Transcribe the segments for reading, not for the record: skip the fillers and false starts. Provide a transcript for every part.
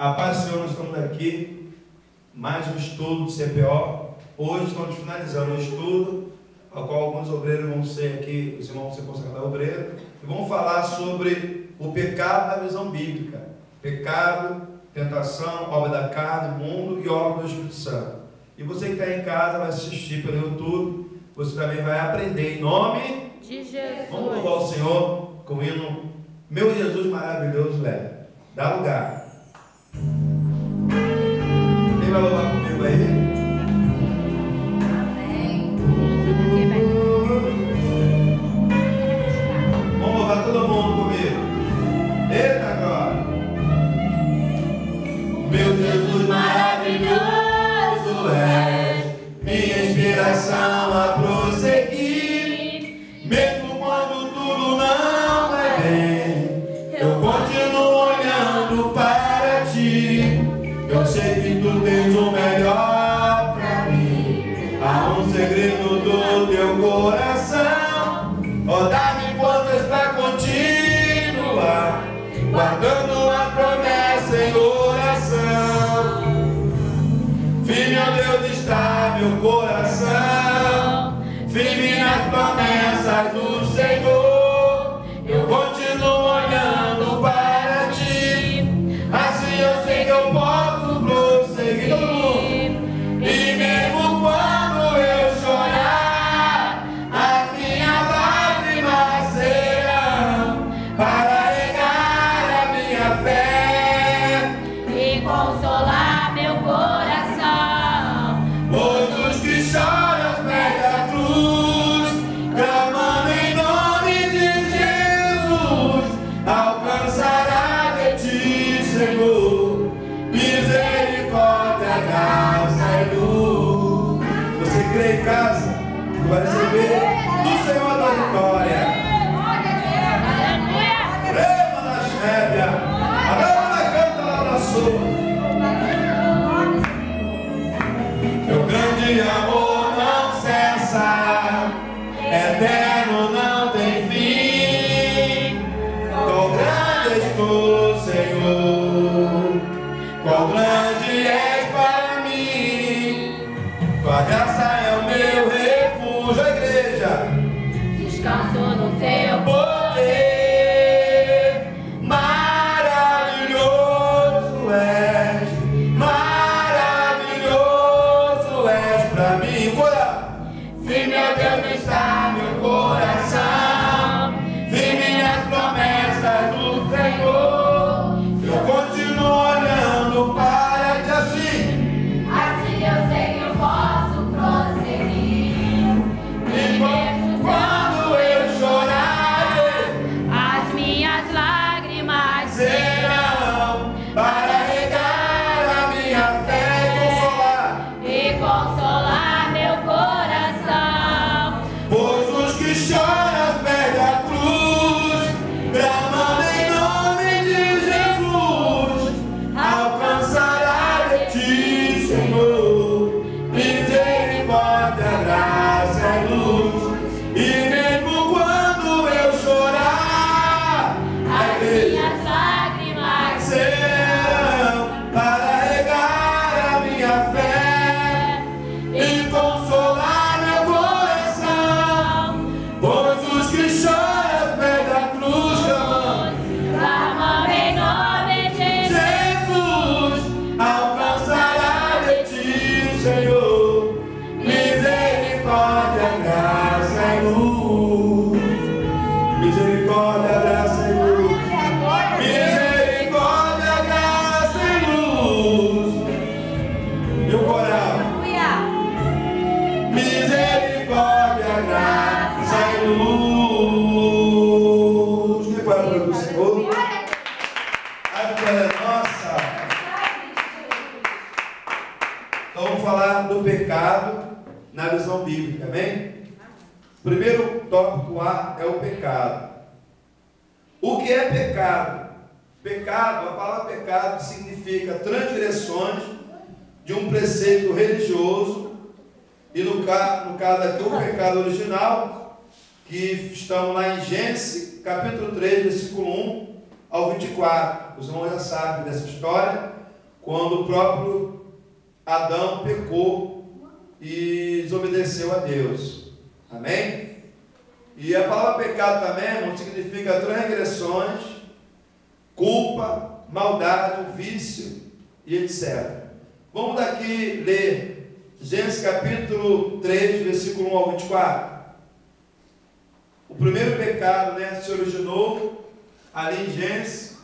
A paz do Senhor, nós estamos aqui, mais um estudo de CPO. Hoje estamos finalizando o estudo, ao qual alguns obreiros vão ser aqui, os irmãos vão ser consagrados obreiros, e vamos falar sobre o pecado na visão bíblica. Pecado, tentação, obra da carne, mundo e obra do Espírito Santo. E você que está em casa, vai assistir pelo YouTube, você também vai aprender em nome de Jesus. Vamos louvar o Senhor com o hino Meu Jesus Maravilhoso Leve. Dá lugar. Quem vai louvar comigo aí? Amém. Vamos louvar todo mundo comigo. Eita agora. Meu Jesus maravilhoso és, minha inspiração a prosseguir, mesmo quando tudo não vai bem, eu continuo olhando para ti. Eu sei que tu tens o melhor para mim. Há um segredo do teu coração. Oh, dá-me forças para continuar, guardando a promessa em oração. Firme, ó Deus, está meu coração, firme nas promessas do Senhor. Eu continuo olhando para ti, assim eu sei que eu posso prosseguir. E mesmo quando eu chorar, as minhas lágrimas serão para regar a minha fé E consolar meu coração. Pois os que choram aos pés da cruz, clamando em nome de Jesus, alcançará de ti, Senhor, misericórdia, graça e luz. Você crê em casa, tu vai receber do Senhor a tua vitória. Rema na Xébia, a dama da canta lá na sua. Teu grande amor não cessa, eterno não tem fim. Quão grande és tu, Senhor, quão grande és para mim. Tua graça é o meu refúgio, a igreja. Descanso no teu Poder maravilhoso és, maravilhoso és pra mim. Cora! Firme, ó Deus, está meu coração, firme nas promessas do Senhor. Eu continuo olhando para ti assim, Assim eu sei que eu posso prosseguir. e quando eu chorar, As minhas lágrimas serão para regar a minha fé e consolar meu coração. pois os que choram aos pés da cruz, clamando em nome de Jesus, alcançará de ti, Senhor, misericórdia, graça e luz. E mesmo quando eu chorar, a igreja Minhas lágrimas serão para regar a minha fé e consolar meu coração. Pois os que choram aos pés da cruz, clamando clamam em nome de Jesus, alcançará de ti, Senhor, misericórdia, graça e luz. Misericórdia, graça e luz. Misericórdia, graça e luz. Meu coral. Misericórdia, graça e luz. Que palavra do Senhor. A vitória é nossa. Então vamos falar do pecado na visão bíblica, amém? Primeiro tópico A é o pecado. O que é pecado? Pecado, a palavra pecado significa transgressões de um preceito religioso. E no caso aqui, o pecado original, que estamos lá em Gênesis, capítulo 3, versículo 1 ao 24. Os irmãos já sabem dessa história. quando o próprio Adão pecou e desobedeceu a Deus. Amém? E a palavra pecado também, irmão, significa transgressões, culpa, maldade, vício e etc. Vamos daqui ler Gênesis capítulo 3, versículo 1 ao 24. O primeiro pecado, né, se originou ali em Gênesis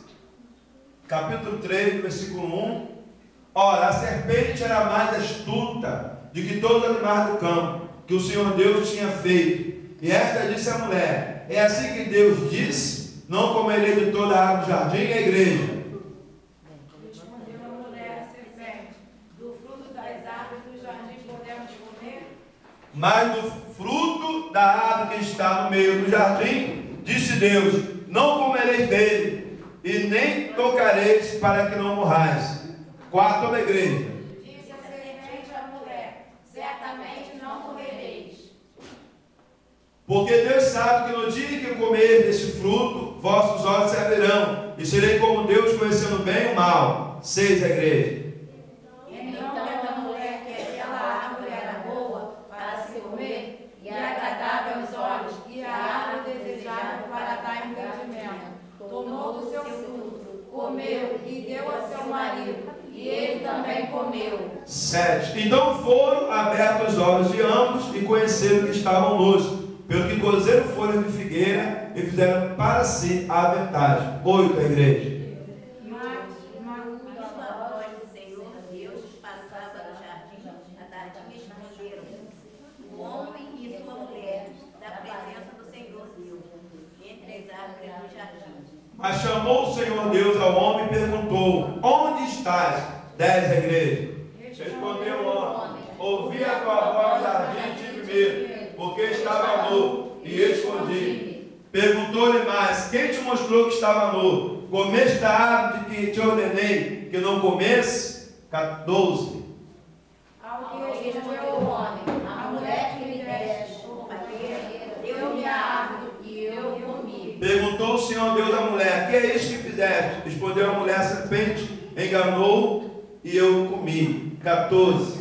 capítulo 3, versículo 1. Ora, a serpente era mais astuta do que todos os animais do campo que o Senhor Deus tinha feito. E esta disse à mulher: é assim que Deus disse: não comerei de toda a árvore do jardim. E a igreja? Respondeu a mulher à serpente: do fruto das árvores do jardim podemos comer? Mas do fruto da árvore que está no meio do jardim, disse Deus: não comereis dele, e nem tocareis, para que não morrais. Quarto da igreja. Disse a serpente à mulher: certamente não morrereis. Porque Deus sabe que no dia que comer desse fruto, vossos olhos se abrirão, e serei como Deus, conhecendo o bem e o mal. 6 da igreja. Então a mulher que aquela árvore era boa para se comer, e agradável aos olhos, e a árvore desejável para dar entendimento, tomou do seu fruto, comeu e deu a seu marido, e ele também comeu. 7. Então foram abertos os olhos de ambos e conheceram que estavam nus, pelo que cozeram folhas de figueira e fizeram para si a vantagem. 8 a igreja. A voz do Senhor Deus passava no jardim, a tardinha esconderam o homem e sua mulher da presença do Senhor Deus entre as árvores do jardim. Mas chamou o Senhor Deus ao homem e perguntou: onde estás? 10 da igreja. Respondeu o homem: ouvi a tua voz no jardim e tive medo, porque estava nu e escondi. Perguntou-lhe mais: quem te mostrou que estava nu? Comeste da árvore que te ordenei que não comesse? 14. Ao que respondeu o homem: a mulher que me deste por parceira deu-me a árvore e eu comi. Perguntou o Senhor Deus à mulher: que é isso que fizeste? Respondeu a mulher: a serpente enganou e eu comi. 14.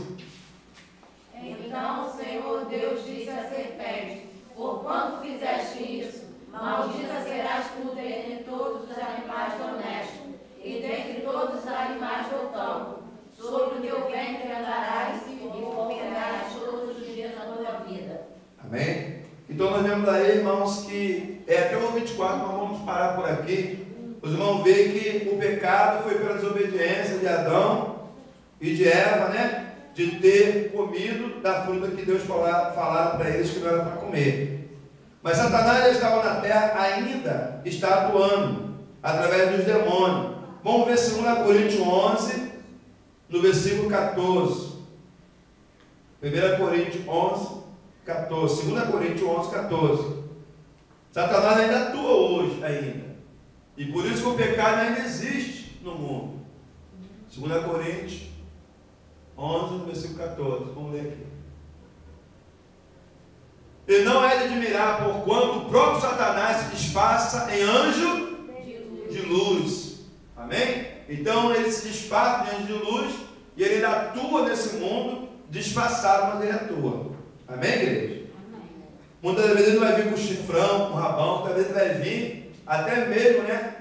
Então o Senhor Deus disse à serpente: porquanto fizeste isso, maldita serás tu dentre todos os animais domésticos e dentre todos os animais do campo. Sobre o teu ventre andarás e comerás todos os dias da tua vida. Amém? Então nós vemos aí, irmãos, que até o 24, nós vamos parar por aqui. Os irmãos veem que o pecado foi pela desobediência de Adão e de Eva, né? De ter comido da fruta que Deus falaram para eles que não era para comer. Mas Satanás já estava na terra, ainda está atuando através dos demônios. Vamos ver 2 Coríntios 11, no versículo 14. 1 Coríntios 11, 14. 2 Coríntios 11, 14. Satanás ainda atua hoje ainda. E por isso que o pecado ainda existe no mundo. 2 Coríntios 11, no versículo 14. Vamos ler aqui. E não é de admirar, porquanto o próprio Satanás se disfarça em anjo de luz. Amém? Então ele se disfarça em anjo de luz e ele ainda atua nesse mundo disfarçado, mas ele atua. Amém, igreja? Muitas vezes ele vai vir com chifrão, com rabão, muitas vezes ele vai vir até mesmo, né?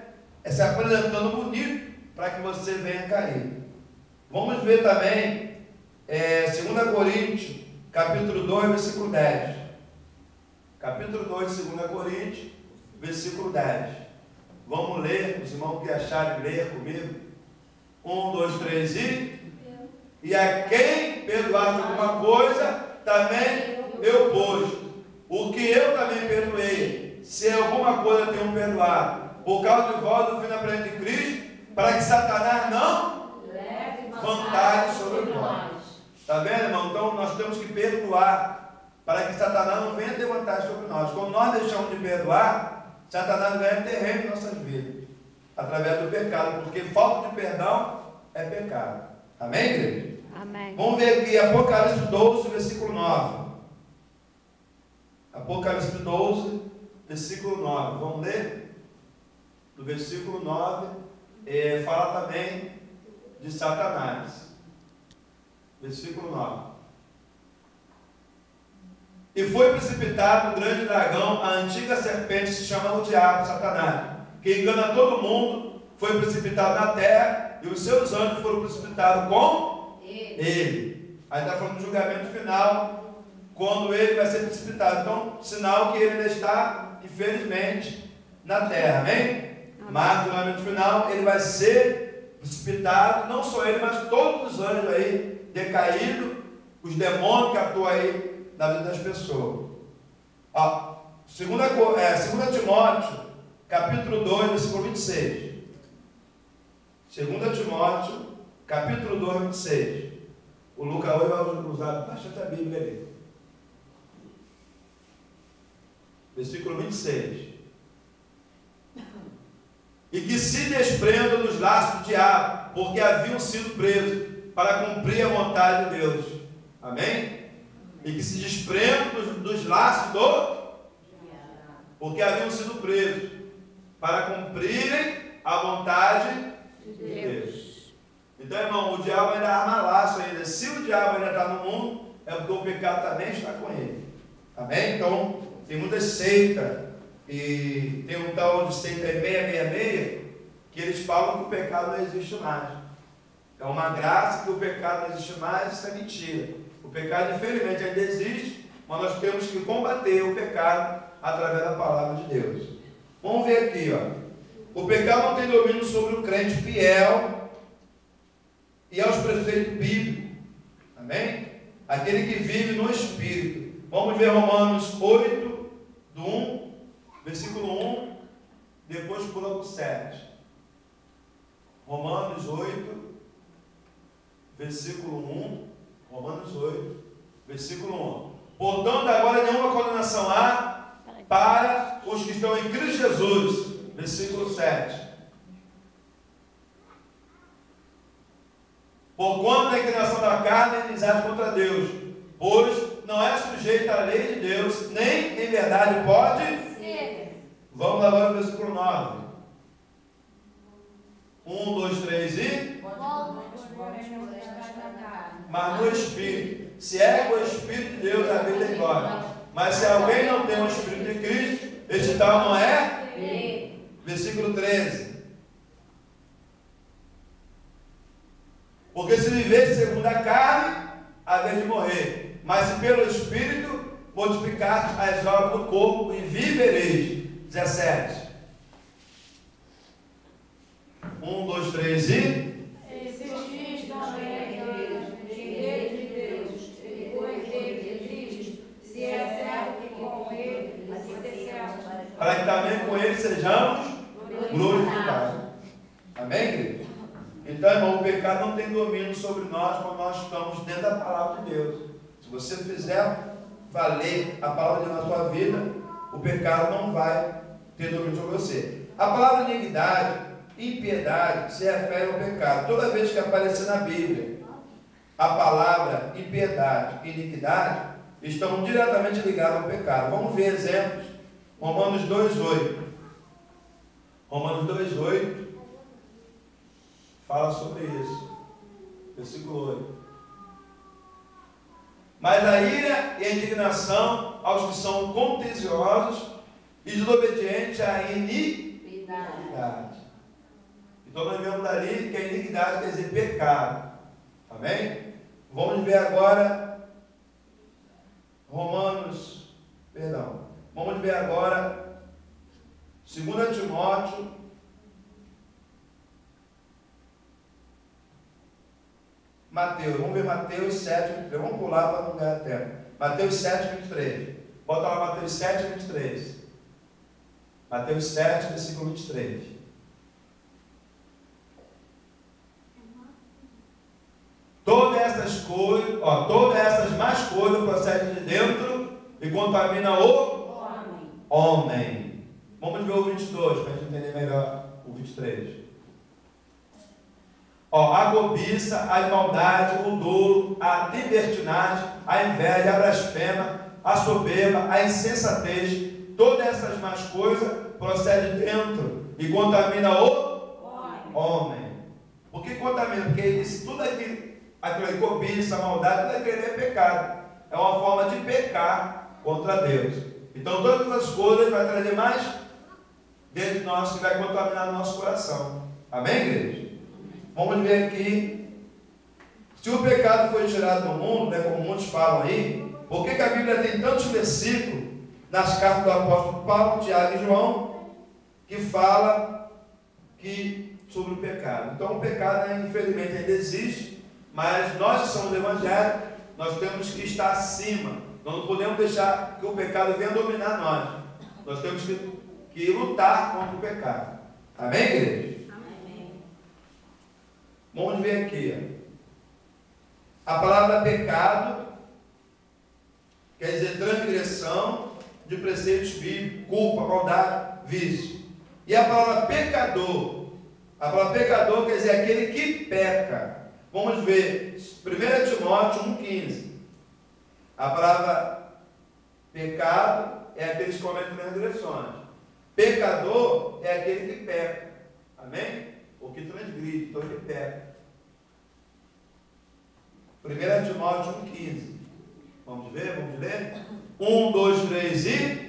Se apresentando bonito para que você venha cair. Vamos ver também 2 Coríntios, capítulo 2, versículo 10. Capítulo 2 de 2 Coríntios, versículo 10. Vamos ler, os irmãos que acharem ler comigo. 1, 2, 3 e a quem perdoar alguma coisa, também eu pus. O que eu também perdoei, se alguma coisa tenho perdoado, por causa de vós, do fim da plena de Cristo, para que Satanás não leve vantagem sobre nós. Está vendo, irmão? Então nós temos que perdoar, para que Satanás não venha ter vantagem sobre nós. Quando nós deixamos de perdoar, Satanás ganha terreno em nossas vidas, através do pecado, porque falta de perdão é pecado. Amém, igreja? Amém. Vamos ver aqui, Apocalipse 12, versículo 9. Apocalipse 12, versículo 9. Vamos ler? No versículo 9, fala também de Satanás. Versículo 9. E foi precipitado o grande dragão, a antiga serpente, se chama o diabo, Satanás, que engana todo mundo, foi precipitado na terra, e os seus anjos foram precipitados com ele. Aí está falando do julgamento final, quando ele vai ser precipitado. Então, sinal que ele ainda está, infelizmente, na terra, amém? Mas no julgamento final, ele vai ser precipitado, não só ele, mas todos os anjos aí, decaídos, os demônios que atuam aí na vida das pessoas. Ó, 2 Timóteo, capítulo 2, versículo 26. 2 Timóteo, capítulo 2, 26. O Lucas hoje vai usar bastante a Bíblia ali. Versículo 26. E que se desprendam dos laços do diabo, porque haviam sido presos para cumprir a vontade de Deus. Amém? E que se desprendam dos laços do diabo, porque haviam sido presos para cumprirem a vontade de Deus. Então, irmão, o diabo ainda arma laço ainda. Se o diabo ainda está no mundo, é porque o pecado também está com ele. Amém? Então, tem muitas seitas, e tem um tal de seita 666, que eles falam que o pecado não existe mais. É uma graça que o pecado não existe mais, isso é mentira. O pecado, infelizmente, ainda existe, mas nós temos que combater o pecado através da palavra de Deus. Vamos ver aqui, ó. O pecado não tem domínio sobre o crente fiel e aos preceitos bíblicos. Amém? Aquele que vive no Espírito. Vamos ver Romanos 8, do 1, versículo 1, depois pula para o 7. Romanos 8, versículo 1. Romanos 8, versículo 1. Portanto, agora nenhuma condenação há para os que estão em Cristo Jesus. Versículo 7. Porquanto a inclinação da carne é inimizade contra Deus, pois não é sujeita à lei de Deus, nem em verdade pode ser. Vamos agora para o versículo 9. 1, 2, 3 e... Mas no Espírito. Se é com o Espírito de Deus, a vida é glória. Mas se alguém não tem o Espírito de Cristo, este tal não é? Versículo 13. Porque se viver segundo a carne, há vez de morrer. Mas se pelo Espírito mortificar as obras do corpo, e vivereis. 17. 1, 2, 3 e... Existis também Igreja de Deus, e com Igreja de Cristo, se é certo que com ele, assim certo. Para que também com ele sejamos glorificados. Amém, querido? Então, irmão, o pecado não tem domínio sobre nós quando nós estamos dentro da palavra de Deus. Se você fizer valer a palavra de Deus na sua vida, o pecado não vai ter domínio sobre você. A palavra iniquidade, impiedade, se refere ao pecado. Toda vez que aparecer na Bíblia a palavra impiedade e iniquidade, estão diretamente ligados ao pecado. Vamos ver exemplos. Romanos 2,8. Romanos 2,8 fala sobre isso. Versículo 8. Mas a ira e a indignação aos que são contenciosos e desobedientes à iniquidade. Então nós vemos dali que a iniquidade quer dizer pecado. Amém? Vamos ver agora Vamos ver agora 2 Timóteo, Mateus. Vamos ver Mateus 7, 23. Vamos pular para não ganhar tempo. Mateus 7, 23. Bota lá Mateus 7, 23. Mateus 7, versículo 23. Todas essas más coisas procedem de dentro e contaminam o homem. Vamos ver o 22 para a gente entender melhor o 23. A cobiça, a maldade, o dolo, a libertinagem, a inveja, a blasfema, a soberba, a insensatez, todas essas más coisas procedem de dentro e contaminam o homem. Por que contamina? Porque ele disse tudo aquilo cobiça, maldade, tudo aquilo é pecado. É uma forma de pecar contra Deus. Então todas as coisas vai trazer mais dentro de nós que vai contaminar o nosso coração. Amém, igreja? Vamos ver aqui. Se o pecado foi tirado do mundo, né, como muitos falam aí, por que a Bíblia tem tantos versículos nas cartas do apóstolo Paulo, Tiago e João, que fala sobre o pecado? Então o pecado, infelizmente, ainda existe, mas nós que somos evangélicos, nós temos que estar acima. Nós não podemos deixar que o pecado venha dominar nós. Nós temos que lutar contra o pecado. Amém, igreja? Amém. Vamos ver aqui. A palavra pecado quer dizer transgressão de preceitos bíblicos, culpa, maldade, vício. E a palavra pecador quer dizer aquele que peca. Vamos ver 1 Timóteo 1,15. A palavra pecado é aquele que comete transgressões. Pecador é aquele que peca. Amém? Ou que transgride, então ele peca. 1 Timóteo 1,15. Vamos ver, vamos ler? 1, 2, 3 e...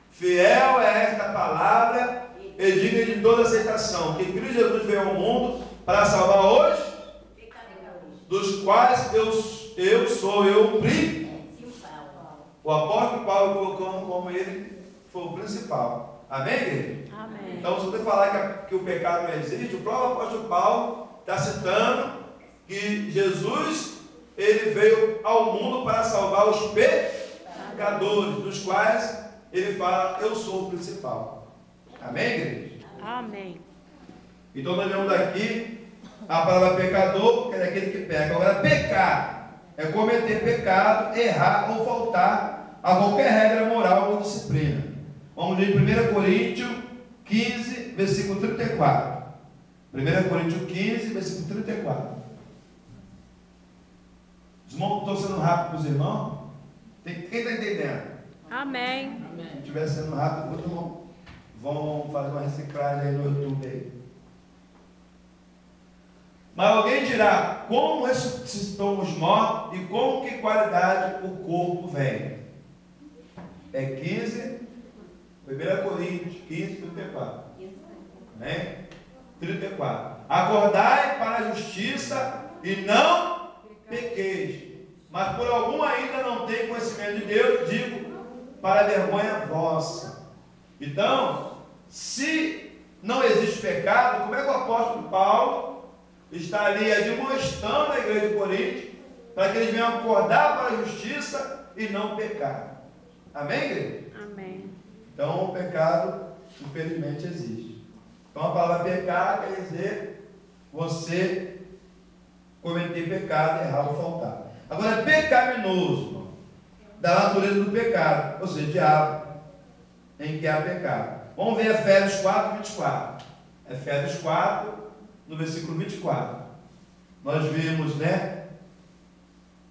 Fiel é esta palavra e digna de toda aceitação, que Cristo Jesus veio ao mundo para salvar os, dos quais eu sou o principal. O apóstolo Paulo colocando como ele foi o principal. Amém, igreja? Amém. Então, se você falar que o pecado não existe, o próprio apóstolo Paulo está citando que Jesus, ele veio ao mundo para salvar os pecadores, dos quais ele fala, eu sou o principal. Amém, igreja? Amém. Então nós vemos aqui a palavra pecador, que é aquele que peca. Agora, pecar é cometer pecado, errar ou faltar a qualquer regra moral ou disciplina. Vamos ler 1 Coríntios 15, versículo 34. 1 Coríntios 15, versículo 34. Os irmãos estão sendo rápidos para os irmãos? Quem está entendendo? Amém. Se estiver sendo rápido, os irmãos vão fazer uma reciclagem aí no YouTube aí. Mas alguém dirá, como ressuscitou os mortos e com que qualidade o corpo vem? É 15, 1 Coríntios 15, 34. Amém? 34. Acordai para a justiça e não pequeis. Mas por algum ainda não tem conhecimento de Deus, digo, para a vergonha vossa. Então, se não existe pecado, como é que o apóstolo Paulo está ali admoestando a igreja de Corinto para que eles venham acordar para a justiça e não pecar? Amém, igreja? Amém. Então, o pecado, infelizmente, existe. Então, a palavra pecar quer dizer você cometer pecado, errar ou faltar. Agora, pecaminoso, da natureza do pecado, ou seja, diabo, em que há pecado. Vamos ver Efésios 4, 24. Efésios 4, no versículo 24. Nós vimos, né?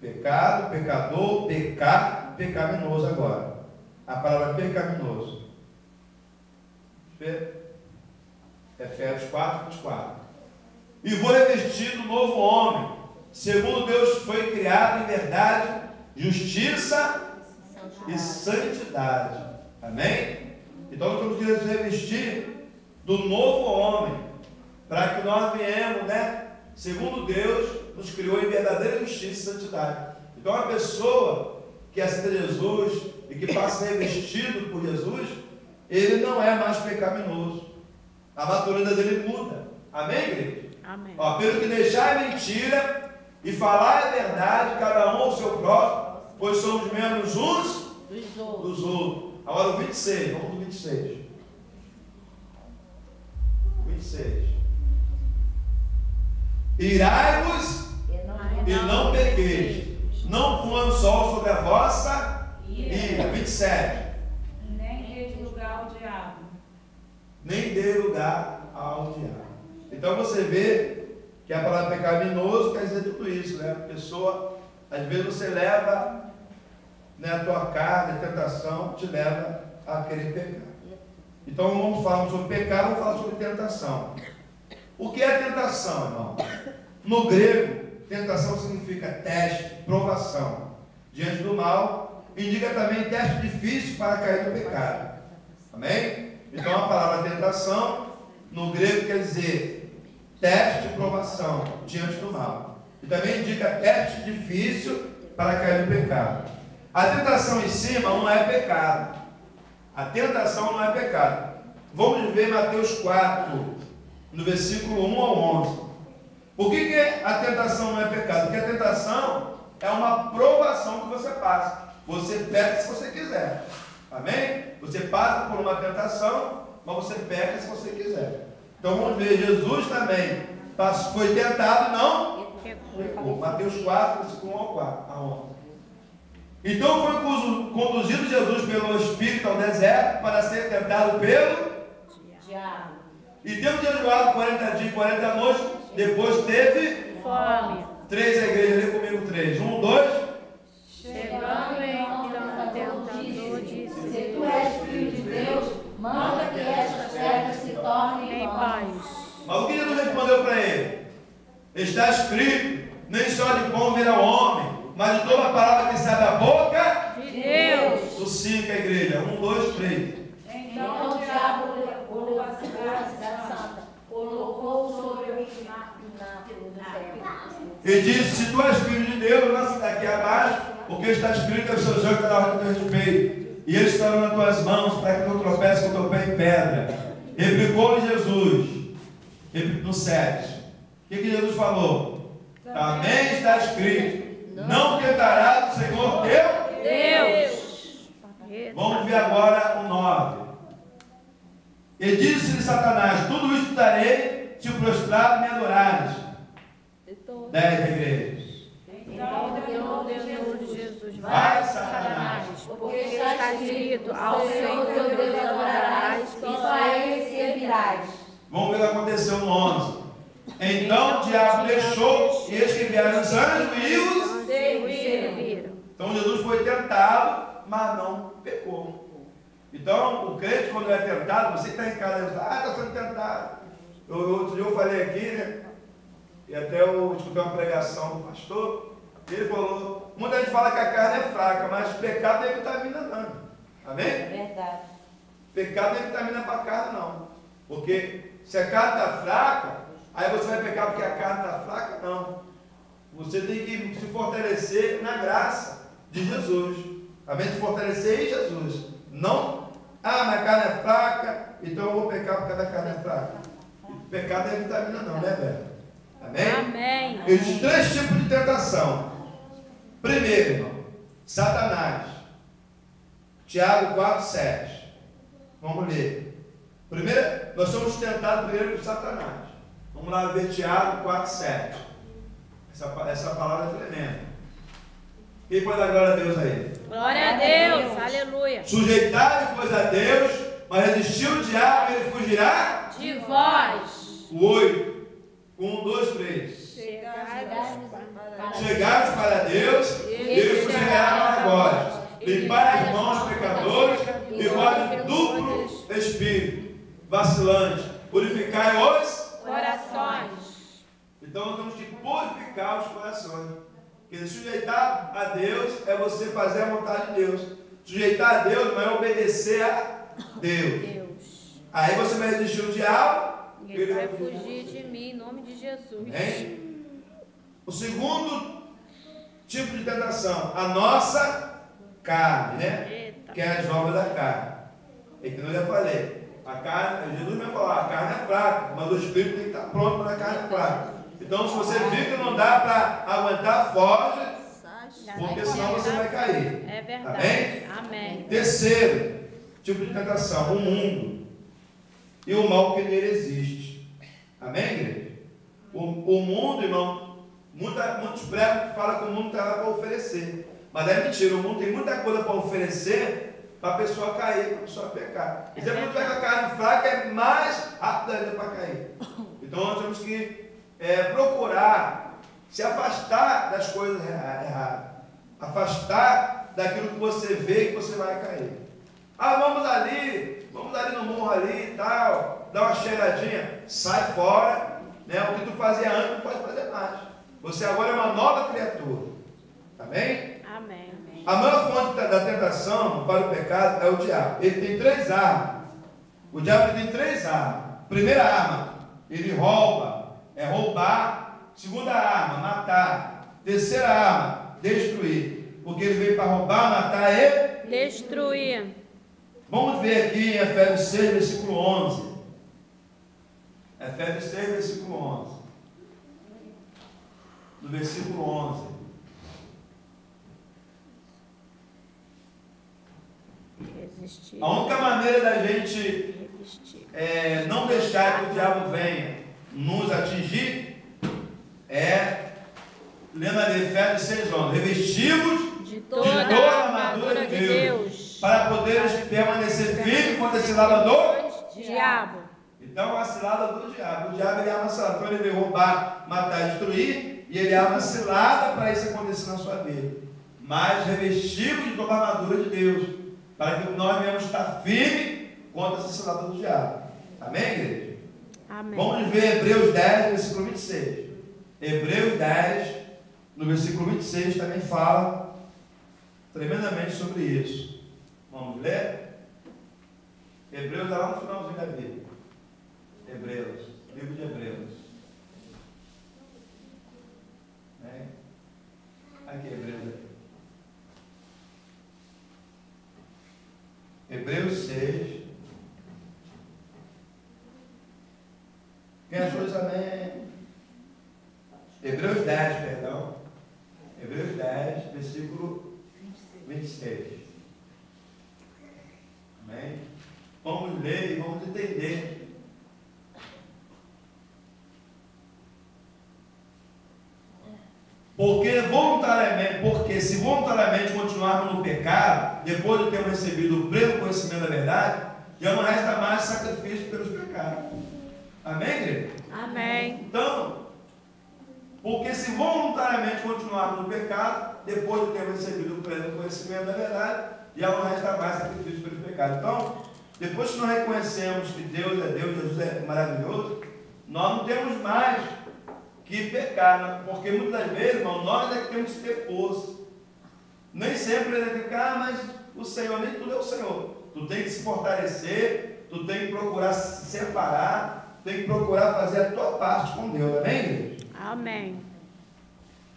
Pecado, pecador, pecar, pecaminoso agora. A palavra pecaminoso. Efésios 4, 24. E vou revestir do novo homem, segundo Deus foi criado em verdade, justiça e santidade. Amém? Então nós temos que revestir do novo homem, para que nós venhamos, né? Segundo Deus nos criou em verdadeira justiça e santidade. Então a pessoa que aceita Jesus e que passa revestido por Jesus, ele não é mais pecaminoso. A natureza dele muda. Amém, igreja? Amém. Ó, pelo que deixar a mentira e falar a verdade, cada um ao seu próximo, pois somos membros uns dos outros. Agora o 26, vamos do 26. 26. Irai-vos e não pequeis, não ponham sol sobre a vossa ira. 27. Nem dê lugar ao diabo. Nem dê lugar ao diabo. Então você vê que a palavra pecaminoso quer dizer tudo isso, né? A pessoa, às vezes você leva, né, a tua carne, a tentação te leva a querer pecar. Então vamos falar sobre pecado, vamos falar sobre tentação. O que é tentação, irmão? No grego, tentação significa teste, provação. Diante do mal, indica também teste difícil para cair no pecado. Amém? Então a palavra tentação, no grego, quer dizer teste, provação, diante do mal. E também indica teste difícil para cair no pecado. A tentação em si, não é pecado. A tentação não é pecado. Vamos ver Mateus 4, no versículo 1 ao 11. Por que a tentação não é pecado? Porque a tentação é uma provação que você passa. Você peca se você quiser. Amém? Você passa por uma tentação, mas você peca se você quiser. Então vamos ver, Jesus também foi tentado, não pecou. Mateus 4, versículo 1 ao 11. Então foi conduzido Jesus pelo Espírito ao deserto para ser tentado pelo diabo. E tendo jejuado 40 dias e 40 noites, depois teve fome. 3 a igreja, lê comigo 3. 1, 2. Chegando então o tentador disse: Se tu és filho de Deus, manda que estas pedras se tornem em pães. Mas o que Jesus respondeu para ele? Está escrito: nem só de pão virá o homem, mas de toda a palavra que sai da boca de Deus. O 5 a igreja. 1, 2, 3. Então o diabo levou a cidade santa, colocou sobre o pináculo do templo. E disse: se tu és filho de Deus, lança daqui abaixo, porque está escrito: os seus anjos darão no teu peito, e eles estarão nas tuas mãos, para que não tropece com o teu pé em pedra. Replicou-lhe Jesus, no 7. O que Jesus falou? Também está escrito: não tentarás o Senhor teu Deus. Vamos ver agora o 9. E disse-lhe Satanás: tudo isto darei, se prostrado me adorares. 10 igrejas. Então ordenou Deus Jesus: Vai, Satanás, Porque está escrito: ao Senhor teu Deus adorarás, e só a ele servirás. Vamos ver o que aconteceu no 11. Então o diabo deixou, e eis que vieram os anjos e os serviram. Então Jesus foi tentado, mas não pecou. Então o crente, quando é tentado, você que está em casa, está sendo tentado. Outro dia eu falei aqui, né? E até eu escutei uma pregação do pastor, ele falou: muita gente fala que a carne é fraca, mas pecado não é vitamina não. Amém? É verdade. Pecado não é vitamina para a carne não. Porque se a carne está fraca, aí você vai pecar porque a carne está fraca? Não. Você tem que se fortalecer na graça de Jesus. Amém? Se fortalecer em Jesus. Não, mas a carne é fraca, então eu vou pecar porque a carne é fraca. Pecado não é vitamina não, né, Beto? Amém? Amém. Existem 3 tipos de tentação. Primeiro, irmão, Satanás. Tiago 4, 7. Vamos ler. Primeiro, nós somos tentados primeiro por Satanás. Vamos lá ver Tiago 4, 7. Essa palavra é tremenda. Quem pode dar glória a Deus aí? Glória a Deus. Aleluia. Sujeitai-vos, pois, a Deus, mas resistir o diabo e ele fugirá De vós. O 8. 1, 2, 3. Chegados para Deus, ele fugirá para vós. Limpai as mãos, pecadores, e guardem duplo espírito, vacilante. Purificai os Corações. Então nós temos que purificar os corações. Porque sujeitar a Deus é você fazer a vontade de Deus. Sujeitar a Deus não é obedecer a Deus. Aí você vai resistir o diabo. Ele vai fugir de mim em nome de Jesus. Hein? O segundo tipo de tentação, a nossa carne, né? Eita. Que é as obras da carne. É que eu já falei. A carne, Jesus me falou, a carne é fraca, mas o espírito tem que estar pronto para a carne fraca. Então, se você viu que não dá para aguentar, foge, porque senão você vai cair. É verdade. Amém? Amém. Terceiro tipo de tentação, o mundo e o mal que nele existe. Amém, igreja? O mundo, irmão, muitos pregam que falam que o mundo tem nada para oferecer. Mas é mentira, o mundo tem muita coisa para oferecer para a pessoa cair, para a pessoa pecar. E se a pessoa tiver com a carne fraca, é mais rápido ainda para cair. Então nós temos que procurar se afastar das coisas erradas. Afastar daquilo que você vê que você vai cair. Vamos ali no morro ali e tal, dá uma cheiradinha, sai fora Né? O que tu fazia antes não pode fazer mais. Você agora é uma nova criatura. Amém? Amém. A maior fonte da tentação para o pecado é o diabo. Ele tem 3 armas. O diabo tem 3 armas. Primeira arma, ele rouba, é roubar. Segunda arma, matar. Terceira arma, destruir. Porque ele veio para roubar, matar e Destruir. Vamos ver aqui em Efésios 6, versículo 11. Efésios 6, versículo 11. No versículo 11. Resistir. A única maneira da gente Resistir. não deixar que o diabo venha nos atingir é, lendo ali Efésios 6, 11. Revestivos De toda a armadura de Deus, para poderes permanecer firmes contra a cilada do diabo. Então, a cilada do diabo. O diabo, ele arma cilada. Então, ele veio roubar, matar, destruir, e ele arma cilada para isso acontecer na sua vida. Mas revestido de toda a armadura de Deus, para que nós venhamos estar firmes contra essa cilada do diabo. Amém, igreja? Amém. Vamos ver Hebreus 10, versículo 26. Hebreus 10, no versículo 26, também fala tremendamente sobre isso. Vamos ler? Hebreus está lá no finalzinho da Bíblia. Hebreus, livro de Hebreus. Né? Aqui, Hebreus. Aqui. Hebreus 6. Quem achou isso também? Hebreus 10, perdão. Hebreus 10, versículo 26. Amém? Vamos ler e vamos entender. Porque se voluntariamente continuarmos no pecado, depois de termos recebido o pleno conhecimento da verdade, já não resta mais sacrifício pelos pecados. Amém, igreja? Amém. Então, porque se voluntariamente continuarmos no pecado, depois de termos recebido o pleno conhecimento da verdade, já não resta mais sacrifício pelos pecados. Então, depois que nós reconhecemos que Deus é Deus, Jesus é maravilhoso, nós não temos mais que pecar, porque muitas vezes, irmão, nós é que temos que ter força. Nem sempre ele tem que mas o Senhor, nem tudo é o Senhor. Tu tem que se fortalecer, tu tem que procurar se separar, tem que procurar fazer a tua parte com Deus, amém, igreja? Amém.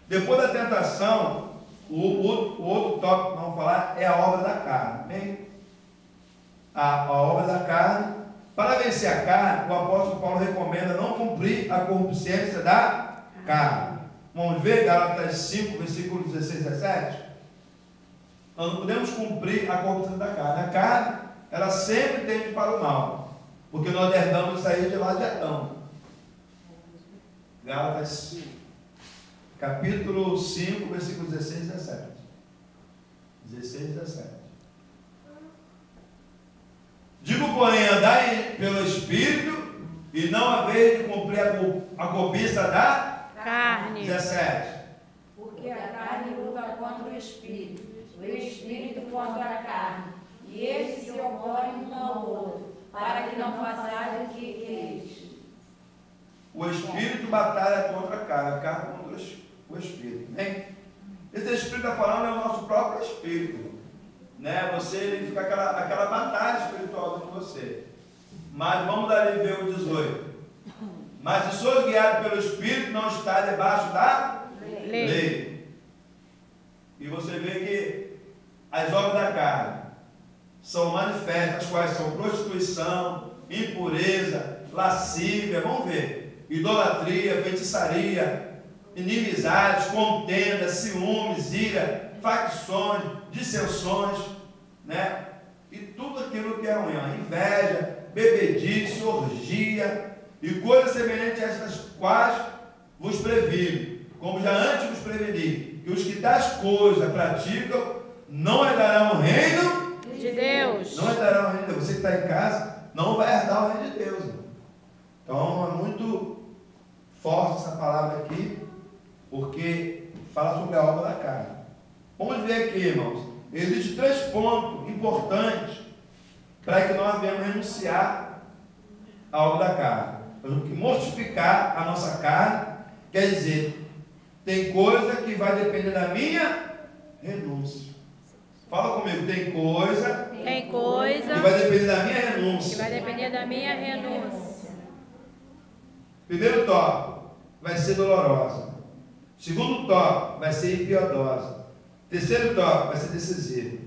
Depois da tentação, o outro tópico que vamos falar é a obra da carne, amém? A obra da carne. Para vencer a carne, o apóstolo Paulo recomenda não cumprir a concupiscência da carne. Vamos ver Gálatas 5, versículos 16 e 17? Nós não podemos cumprir a concupiscência da carne. A carne, ela sempre tende para o mal, porque nós herdamos isso aí de lá de Adão. Gálatas, capítulo 5, versículos 16 e 17. 16 e 17. Digo, porém, andai pelo Espírito, e não haver de cumprir a cobiça da Carne. 17. Porque a carne luta contra o Espírito contra a carne, e estes se opõem um ao outro, para que não façais o que quereis. O Espírito batalha contra a carne contra o Espírito. Né? Esse Espírito está falando é o nosso próprio Espírito. Né? Você ele fica aquela batalha espiritual dentro de você. Mas vamos ali ver o 18. Mas se sois guiado pelo Espírito, não está debaixo da lei. E você vê que as obras da carne são manifestas, as quais são prostituição, impureza, lascívia, vamos ver, idolatria, feitiçaria, inimizades, contendas, ciúmes, ira, facções, dissensões, né? E tudo aquilo que é ruim, inveja, bebedice, orgia e coisas semelhantes a estas quais vos previno, como já antes vos preveni, que os que tais coisas praticam não herdarão o reino De Deus. Não herdarão o reino de Deus. Você que está em casa não vai herdar o reino de Deus. Então é muito forte essa palavra aqui, porque fala sobre a obra da carne. Vamos ver aqui, irmãos. Existem 3 pontos importantes para que nós venhamos renunciar à obra da carne. Nós temos que mortificar a nossa carne. Quer dizer, tem coisa que vai depender da minha renúncia. Fala comigo, tem coisa que vai depender da minha renúncia. Primeiro tópico, vai ser dolorosa. Segundo tópico, vai ser impiedosa. Terceiro tópico, vai ser decisivo.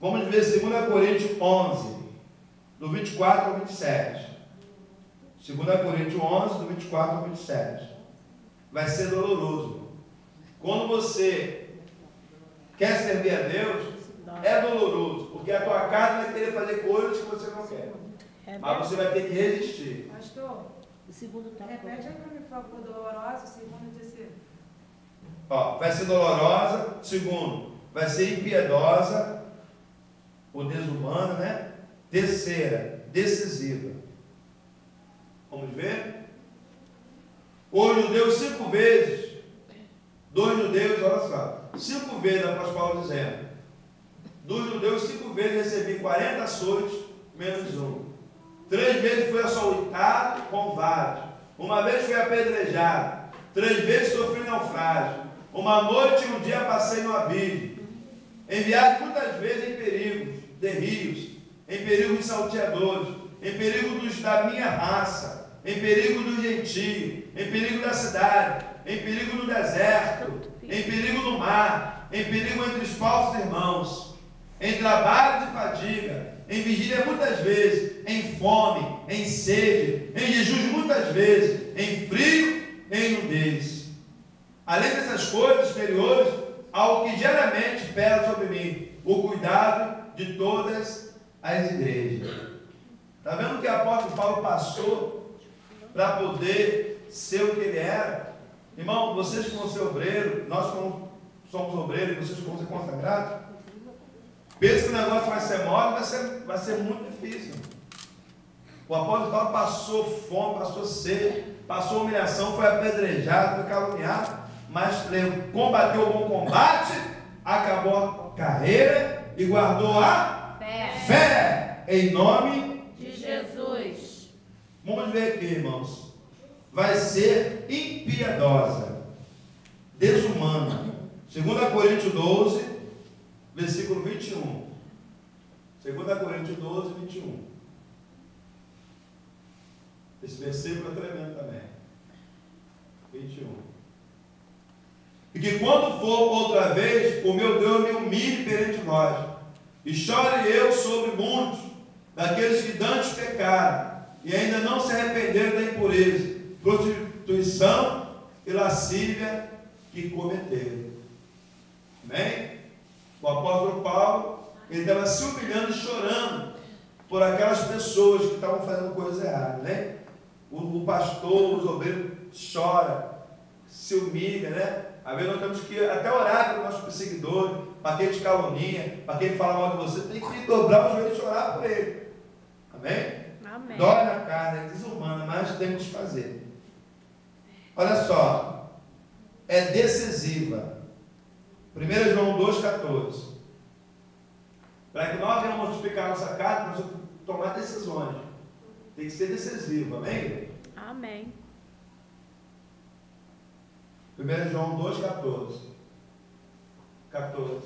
Vamos ver 2 Coríntios 11, do 24 ao 27. 2 Coríntios 11, do 24 ao 27. Vai ser doloroso. Quando você quer servir a Deus, é doloroso, porque a tua carne vai querer fazer coisas que você não quer. Mas você vai ter que resistir. Pastor, O segundo tópico. repete aí para mim, por favor, dolorosa, segundo e terceiro. Vai ser dolorosa. Segundo, vai ser impiedosa, ou desumana, né? Terceira, decisiva. Vamos ver? Os judeus 5 vezes, 2 judeus, olha só, 5 vezes, após Paulo dizendo, dos judeus 5 vezes recebi 40 açoites, menos 1. 3 vezes fui açoitado com varas. Uma vez fui apedrejado. 3 vezes sofri naufrágio. Uma noite e um dia passei no abismo. Enviado muitas vezes em perigos de rios, em perigo de salteadores, em perigo da minha raça, em perigo do gentio, em perigo da cidade, em perigo no deserto, em perigo no mar, em perigo entre os falsos irmãos, em trabalho de fadiga, em vigília muitas vezes, em fome, em sede, em jejum muitas vezes, em frio, em nudez. Além dessas coisas exteriores, ao que diariamente pesa sobre mim, o cuidado de todas as igrejas. Está vendo o que o apóstolo Paulo passou para poder ser o que ele era? Irmão, vocês que vão ser obreiros, nós como somos obreiros, vocês que vão ser consagrados, pensa que o negócio vai ser mole, vai ser muito difícil. O apóstolo Paulo passou fome, passou sede, passou humilhação, foi apedrejado, foi caluniado, mas combateu o bom combate, acabou a carreira e guardou a fé em nome de Jesus. Vamos ver aqui, irmãos. Vai ser impiedosa, desumana. 2 Coríntios 12, versículo 21. 2 Coríntios 12, 21. Esse versículo é tremendo também. 21. E que quando for outra vez, o meu Deus me humilhe perante vós, e chore eu sobre muitos daqueles que dantes pecaram, e ainda não se arrependeram da impureza, prostituição e lascívia que cometeram. Amém? O apóstolo Paulo, ele estava se humilhando e chorando por aquelas pessoas que estavam fazendo coisas erradas, né? O pastor, os obreiros choram, se humilha, né? Às vezes nós temos que até orar para os nossos perseguidores, para quem te calunia, para quem fala mal de você, tem que dobrar os joelhos e chorar por ele. Amém? Amém. Dói na carne, é desumana, mas temos que fazer. Olha só, é decisiva. 1 João 2,14. Para que nós venhamos multiplicar nossa carne, nós temos que tomar decisões. Tem que ser decisivo, amém? Amém. 1 João 2,14. 14.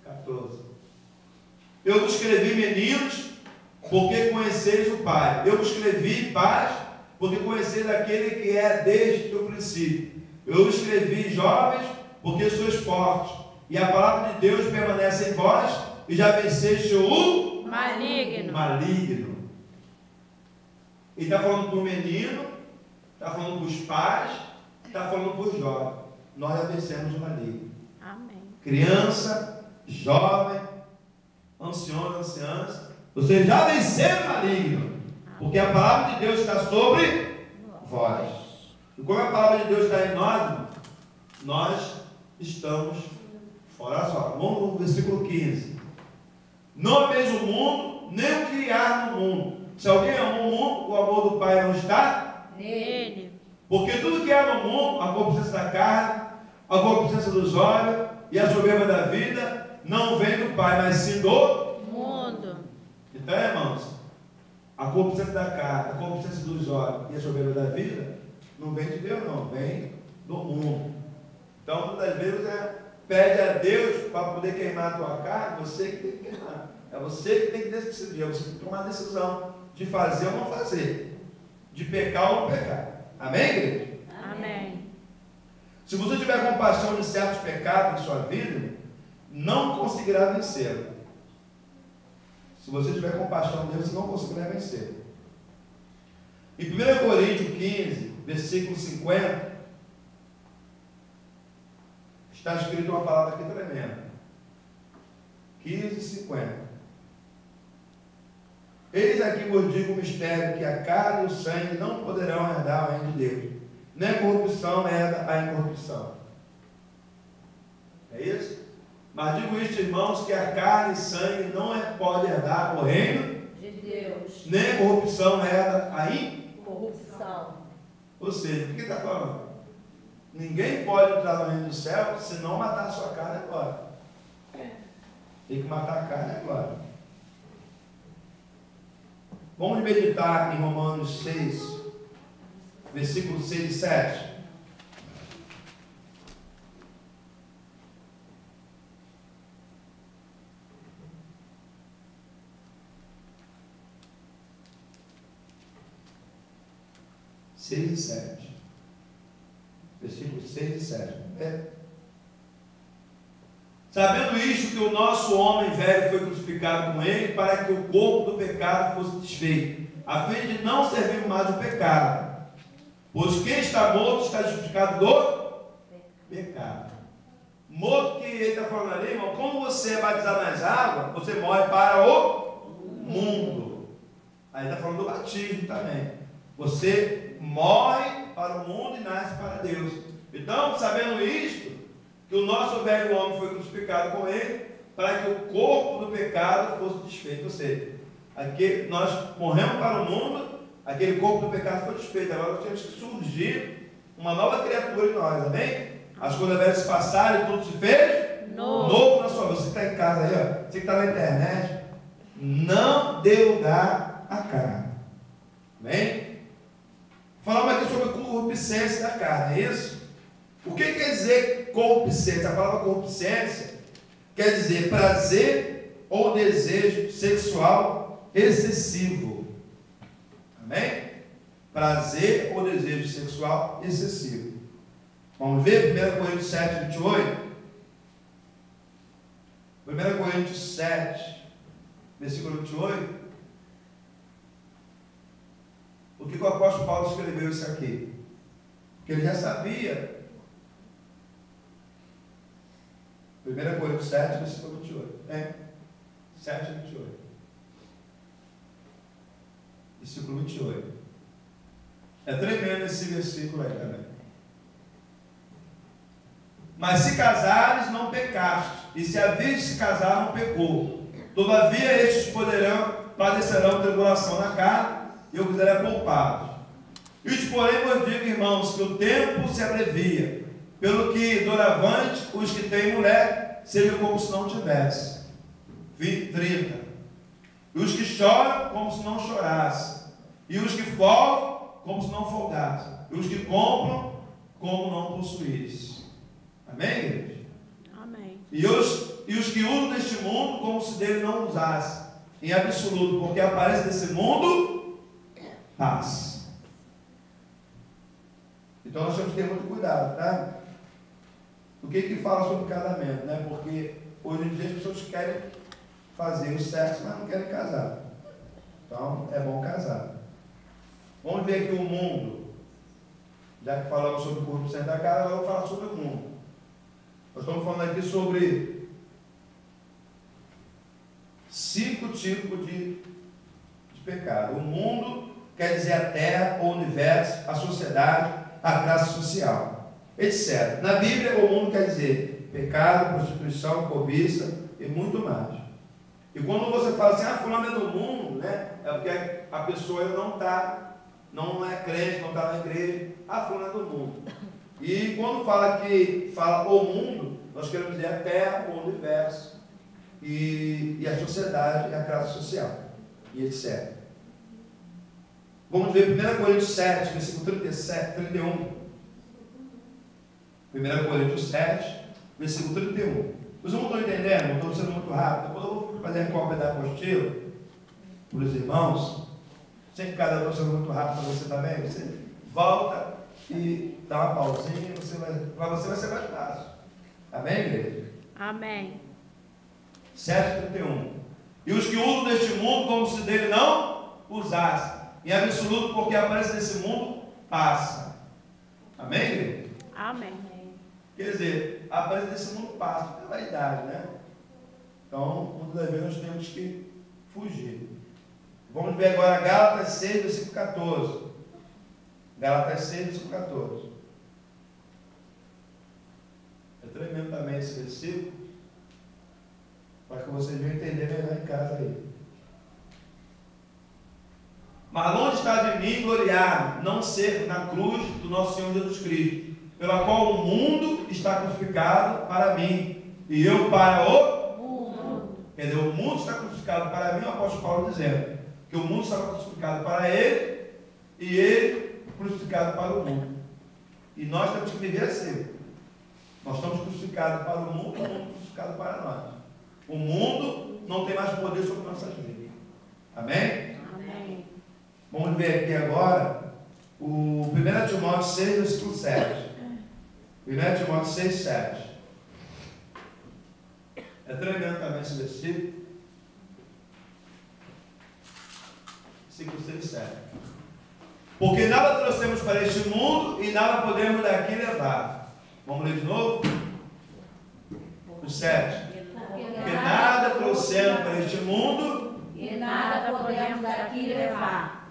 14. Eu vos escrevi, meninos, porque conheceis o Pai. Eu vos escrevi, pais, porque conheceis aquele que é desde o princípio. Eu vos escrevi, jovens, porque sois fortes, e a palavra de Deus permanece em vós, e já venceste o maligno. Ele está falando para o menino, está falando para os pais, está falando para os jovens. Nós já vencemos o maligno. Amém. Criança, jovem, anciões, anciãs, vocês já venceram o maligno, porque a palavra de Deus está sobre vós. E como a palavra de Deus está em nós, nós estamos fora só. Vamos no versículo 15. Não ameis o mundo, nem o que há no mundo. Se alguém ama o mundo, o amor do Pai não está Nele. Porque tudo que há no mundo, a concupiscência da carne, a concupiscência dos olhos e a soberba da vida, não vem do Pai, mas sim do Mundo. Então, irmãos, a concupiscência da carne, a concupiscência dos olhos e a soberba da vida, não vem de Deus, não, vem do mundo. Então, muitas vezes pede a Deus para poder queimar a tua carne, você que tem que queimar. É você que tem que decidir, é você que tem que tomar a decisão de fazer ou não fazer, de pecar ou não pecar. Amém, igreja? Amém. Se você tiver compaixão de certos pecados em sua vida, não conseguirá vencê-lo. Se você tiver compaixão de Deus, você não conseguirá vencer. Em 1 Coríntios 15, versículo 50, está escrito uma palavra aqui tremenda. 15, 50. Eis aqui vos digo o mistério, que a carne e o sangue não poderão herdar o reino de Deus. Nem a corrupção herda a incorrupção. É isso? Mas digo isto, irmãos, que a carne e sangue não pode herdar o reino De Deus. nem a corrupção herda a Corrupção. Ou seja, o que está falando? Ninguém pode entrar no reino do céu se não matar a sua carne agora. Tem que matar a carne agora. Vamos meditar em Romanos 6, versículos 6 e 7. Seis e 7. Versículos 6 e 7. Sabendo isto, que o nosso homem velho foi crucificado com ele, para que o corpo do pecado fosse desfeito, a fim de não servir mais o pecado. Pois quem está morto está justificado do pecado. Morto, que ele está falando ali, irmão, quando você é batizado nas águas, você morre para o mundo. Aí está falando do batismo também. Você morre para o mundo e nasce para Deus. Então, sabendo isto, que o nosso velho homem foi crucificado com ele, para que o corpo do pecado fosse desfeito. Ou seja, aqui nós morremos para o mundo, aquele corpo do pecado foi desfeito. Agora nós temos que surgir uma nova criatura em nós, amém? As coisas velhas se passaram e tudo se fez novo na sua vida. Você que está em casa aí, ó, você que está na internet, não dê lugar à carne, amém? Falamos aqui sobre corrupcência da carne, é isso? O que quer dizer corrupcência? A palavra corrupcência quer dizer prazer ou desejo sexual excessivo. Amém? Prazer ou desejo sexual excessivo. Vamos ver 1 Coríntios 7, 28. 1 Coríntios 7, versículo 28. Por que o apóstolo Paulo escreveu isso aqui? Porque ele já sabia. 1 Coríntios 7, versículo 28. 7, 28. Versículo 28. É tremendo esse versículo aí também. Mas se casares, não pecaste, e se a virgem se casar, não pecou. Todavia estes padecerão tribulação na carne, e eu quiser poupá-los. Isto, porém, vos digo, irmãos, que o tempo se abrevia, pelo que, doravante, os que têm mulher, sejam como se não tivesse. 30. E os que choram, como se não chorassem. E os que folgam, como se não folgassem. E os que compram, como não possuíssem. Amém, igreja? Amém. E os que usam deste mundo, como se dele não usassem. Em absoluto, porque a aparência desse mundo passa. Então nós temos que ter muito cuidado, tá? O que fala sobre casamento, né? Porque hoje em dia as pessoas querem fazer o sexo, mas não querem casar. Então é bom casar. Vamos ver aqui o mundo. Já que falamos sobre o corrupção da carne, agora eu vou falar sobre o mundo. Nós estamos falando aqui sobre 5 tipos de pecado. O mundo quer dizer a terra, o universo, a sociedade, a classe social, etc. Na Bíblia, o mundo quer dizer pecado, prostituição, cobiça e muito mais. E quando você fala assim, fulano é do mundo, né? É porque a pessoa não é crente, não está na igreja. Fulano é do mundo. E quando fala o mundo, nós queremos dizer a terra, o universo e a sociedade e a classe social. e etc. Vamos ver 1 Coríntios 7, versículo 37, 31. 1 Coríntios 7, versículo 31. Os irmãos estão entendendo? Não estou sendo muito rápido. Depois eu vou fazer a cópia da apostila para os irmãos. Sem que cada um estou sendo muito rápido para você também. Você volta e dá uma pausinha. Para você vai ser mais fácil. Amém, igreja? Amém. 7,31. E os que usam deste mundo como se dele não usasse. Em absoluto, porque a aparência desse mundo passa. Amém, igreja? Amém. Quer dizer, a aparência desse mundo passa, é vaidade, né? Então, muitas vezes nós temos que fugir. Vamos ver agora Gálatas 6, versículo 14. Gálatas 6, versículo 14. É tremendo também esse versículo, para que vocês venham entender melhor em casa aí. Mas longe está de mim gloriar, não ser na cruz do nosso Senhor Jesus Cristo, pela qual o mundo está crucificado para mim, e eu para o mundo. Quer dizer, o mundo está crucificado para mim, o apóstolo Paulo dizendo que o mundo está crucificado para ele, e ele crucificado para o mundo. E nós temos que viver assim. Nós estamos crucificados para o mundo crucificado para nós. O mundo não tem mais poder sobre nossas vidas. Amém? Amém. Vamos ver aqui agora o 1 Timóteo 6, versículo 7. 1 Timóteo 6, 7. É tremendo também esse versículo. Versículo 6, 7. Porque nada trouxemos para este mundo e nada podemos daqui levar. Vamos ler de novo? O 7. Porque nada trouxemos para este mundo E nada podemos daqui levar.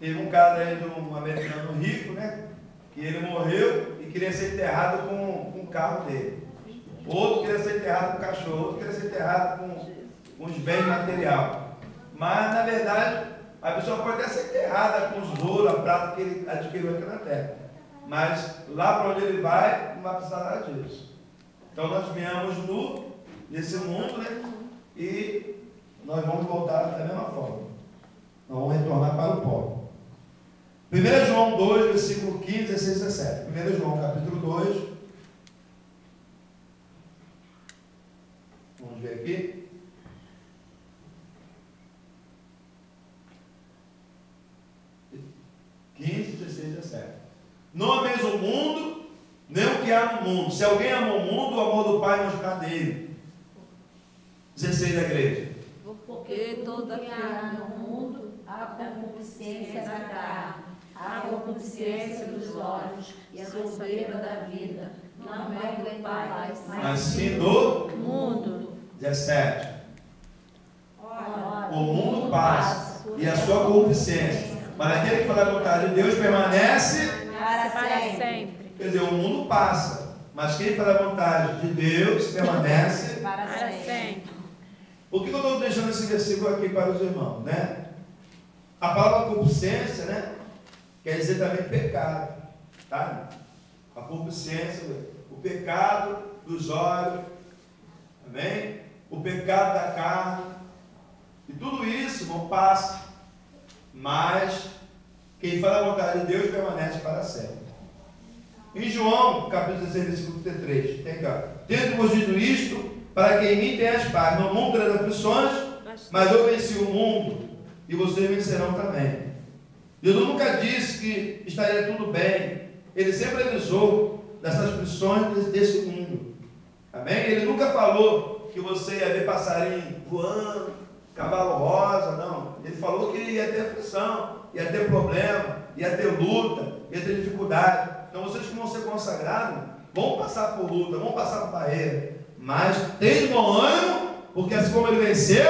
Teve um cara aí de um americano rico, né? Que ele morreu e queria ser enterrado com o carro dele. Outro queria ser enterrado com o cachorro, outro queria ser enterrado com os bens materiais. Mas, na verdade, a pessoa pode até ser enterrada com os ouro, a prata que ele adquiriu aqui na terra. Mas lá para onde ele vai, não vai precisar nada disso. Então nós viemos nesse mundo, né? E nós vamos voltar da mesma forma. Nós vamos retornar para o pó. 1 João 2, versículo 15, 16 e 17. 1 João, capítulo 2. Vamos ver aqui. Não ameis o mundo, nem o que há no mundo. Se alguém ama o mundo, o amor do Pai não está nele. 16 da igreja. Porque todo que há no mundo, a concupiscência da carne, a concupiscência dos olhos e a soberba da vida, não é do Pai, mas sim do mundo. 17. Ora, O mundo passa e a sua concupiscência, mas aquele que faz a vontade de Deus permanece para sempre. Quer dizer, o mundo passa, mas quem faz a vontade de Deus permanece Para Para sempre. sempre. Por que eu estou deixando esse versículo aqui para os irmãos, né? A palavra concupiscência, né? Quer dizer também pecado, tá? A concupiscência, o pecado dos olhos, amém? O pecado da carne, e tudo isso não passa, mas quem faz a vontade de Deus permanece para sempre. Em João, capítulo 16, versículo 33, tem cá: tendo-vos dito isto, para que em mim tenhas paz. No mundo terás aflições, mas eu venci o mundo, e vocês vencerão também. Jesus nunca disse que estaria tudo bem. Ele sempre avisou dessas aflições desse mundo. Amém? Ele nunca falou que você ia ver passarinho voando, cavalo rosa, não. Ele falou que ia ter aflição, ia ter problema, ia ter luta, ia ter dificuldade. Então vocês que vão ser consagrados, vão passar por luta, vão passar por barreira. Mas tenham bom ânimo, porque assim como ele venceu,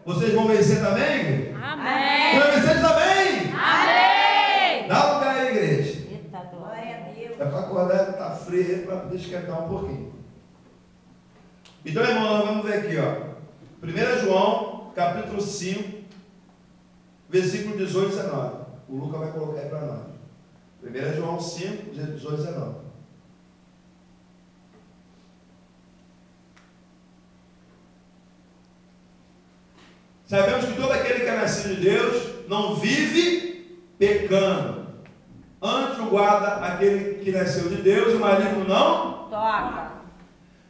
vocês vão vencer também. Amém. Vão vencer também. Amém. Dá lugar aí, igreja. Eita, glória a Deus. É para acordar, está frio, para poder esquentar um pouquinho. Então, irmão, vamos ver aqui, ó. 1 João, capítulo 5, versículo 18 e 19. O Lucas vai colocar aí para nós. 1 João 5, 18 e 19. Sabemos que todo aquele que é nascido de Deus não vive pecando. Antes o guarda aquele que nasceu de Deus e o maligno não Toca.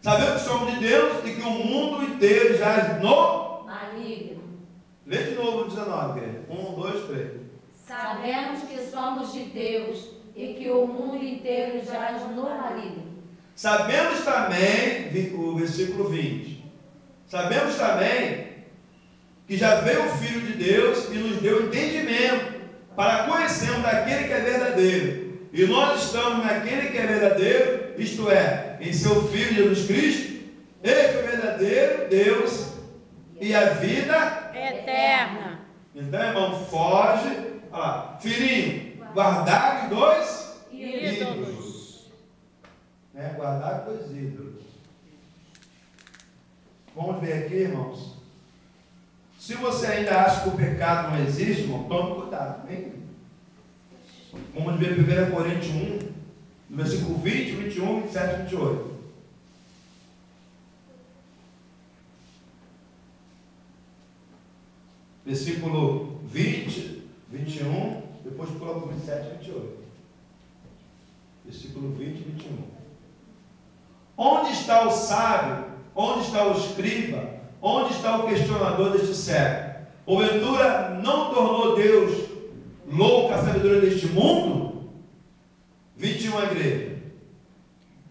Sabemos que somos de Deus e que o mundo inteiro jaz no Maligno. Lê de novo o 19, querido. 1, 2, 3. Sabemos que somos de Deus e que o mundo inteiro jaz no maligno. Sabemos também, o versículo 20, sabemos também que já veio o Filho de Deus e nos deu entendimento para conhecermos aquele que é verdadeiro. E nós estamos naquele que é verdadeiro, isto é, em seu Filho Jesus Cristo, ele que é o verdadeiro Deus e a vida Eterna. Então, irmão, foge. Olha lá, filhinho, guardar de dois Ídolos. Né? Guardar de dois ídolos. Vamos ver aqui, irmãos. Se você ainda acha que o pecado não existe, irmão, tome cuidado. Hein? Vamos ver 1 Coríntios 1, no versículo 20, 21, 27 e 28. Versículo 20, 21, depois pula para o 27 e 28. Versículo 20 e 21. Onde está o sábio? Onde está o escriba? Onde está o questionador deste século? Porventura não tornou Deus louca a sabedoria deste mundo? 21, a igreja.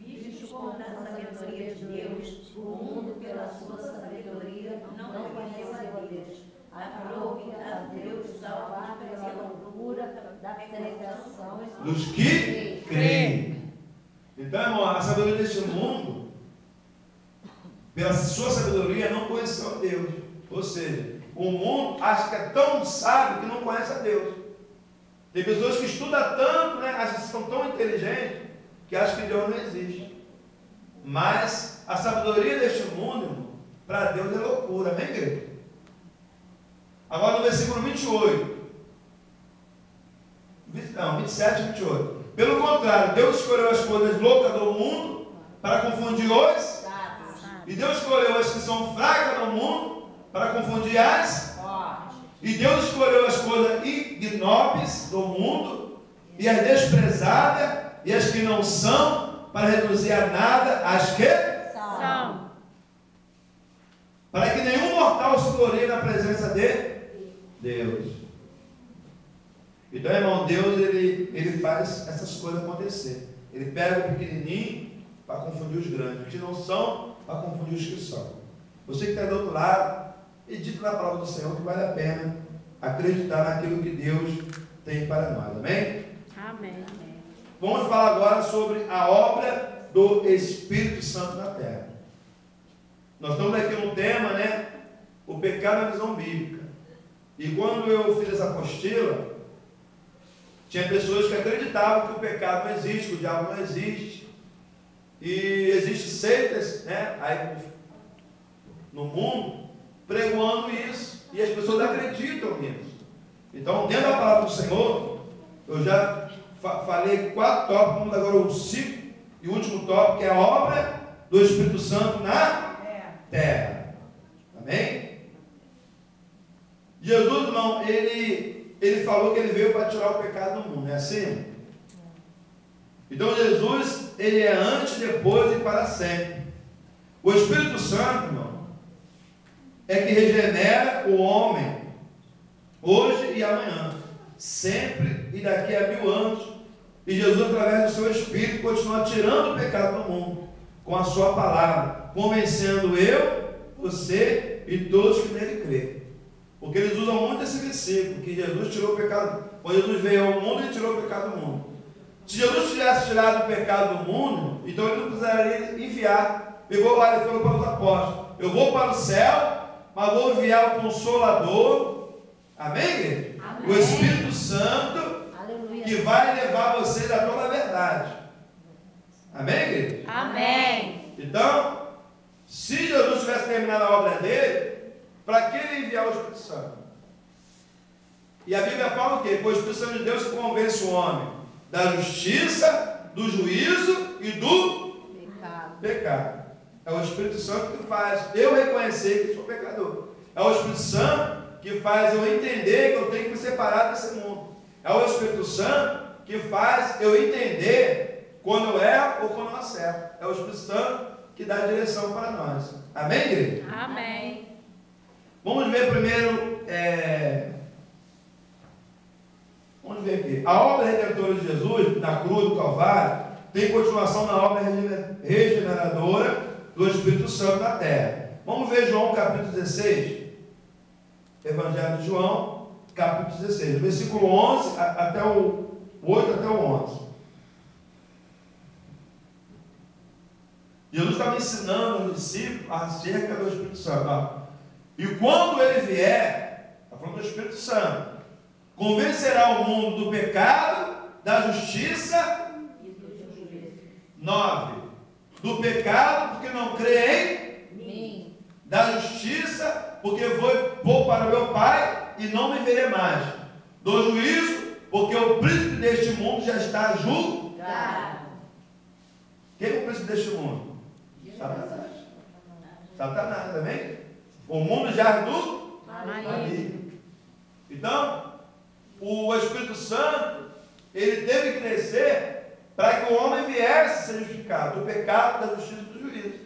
Visto como na sabedoria de Deus, o mundo pela sua sabedoria não conheceu a Deus. Aprove a Deus salvar pela loucura da pregação Dos que creem. Então, irmão, a sabedoria deste mundo, pela sua sabedoria, não conheceu a Deus. Ou seja, o mundo acha que é tão sábio que não conhece a Deus. Tem pessoas que estudam tanto, né, acham que são tão inteligentes, que acham que Deus não existe. Mas a sabedoria deste mundo, para Deus é loucura, amém, igreja? Agora no versículo 28. Não, 27 e 28. Pelo contrário, Deus escolheu as coisas loucas do mundo para confundir os. E Deus escolheu as que são fracas no mundo para confundir as. E Deus escolheu as coisas ignóbeis do mundo e as desprezadas e as que não são para reduzir a nada as que São. para que nenhum mortal se glorie na presença de Deus. Então, irmão, Deus ele faz essas coisas acontecer. Ele pega o pequenininho para confundir os grandes, os que não são para confundir os que são. Você que está do outro lado, medita na palavra do Senhor, que vale a pena acreditar naquilo que Deus tem para nós. Amém? Amém. Vamos falar agora sobre a obra do Espírito Santo na terra. Nós estamos aqui no tema, né? O pecado na visão bíblica. E quando eu fiz essa apostila, tinha pessoas que acreditavam que o pecado não existe, que o diabo não existe. E existem seitas, né, aí no mundo, pregoando isso. E as pessoas acreditam nisso. Então, dentro da palavra do Senhor, eu já falei 4 tópicos, vamos agora o 5 e o último tópico, que é a obra do Espírito Santo na terra. Amém? Jesus, irmão, ele falou que ele veio para tirar o pecado do mundo, não é assim? Então Jesus, ele é antes, depois e para sempre. O Espírito Santo, irmão, é que regenera o homem, hoje e amanhã, sempre e daqui a 1000 anos. E Jesus, através do seu Espírito, continua tirando o pecado do mundo, com a sua palavra, convencendo eu, você e todos que nele crêem. Porque eles usam muito esse versículo, que Jesus tirou o pecado. Quando Jesus veio ao mundo, ele tirou o pecado do mundo. Se Jesus tivesse tirado o pecado do mundo, então ele não precisaria enviar. Ele falou para os apóstolos: eu vou para o céu, mas vou enviar o Consolador. Amém, igreja? Amém. O Espírito Santo, aleluia, que vai levar vocês a toda a verdade. Amém, igreja? Amém. Então, se Jesus tivesse terminado a obra dele, para que ele enviar o Espírito Santo? E a Bíblia fala o quê? Que o Espírito Santo de Deus convence o homem da justiça, do juízo e do pecado. É o Espírito Santo que faz eu reconhecer que sou pecador. É o Espírito Santo que faz eu entender que eu tenho que me separar desse mundo. É o Espírito Santo que faz eu entender quando eu erro ou quando eu acerto. É o Espírito Santo que dá a direção para nós. Amém, igreja? Amém. Vamos ver primeiro, vamos ver aqui. A obra redentora de Jesus, na cruz do Calvário, tem continuação na obra regeneradora do Espírito Santo na terra. Vamos ver João capítulo 16. Evangelho de João, capítulo 16, versículo 11 até o 8 até o 11. Jesus estava ensinando os discípulos acerca do Espírito Santo. Ó. E quando ele vier, está falando do Espírito Santo, convencerá o mundo do pecado, da justiça, 9, do pecado, porque não crê em mim, da justiça, porque vou para o meu Pai e não me verei mais, do juízo, porque o príncipe deste mundo já está julgado. Quem é o príncipe deste mundo? Satanás. Satanás também. O mundo já é do maligno. Então, o Espírito Santo, ele teve que crescer para que o homem viesse a ser justificado do pecado, da justiça e do juízo.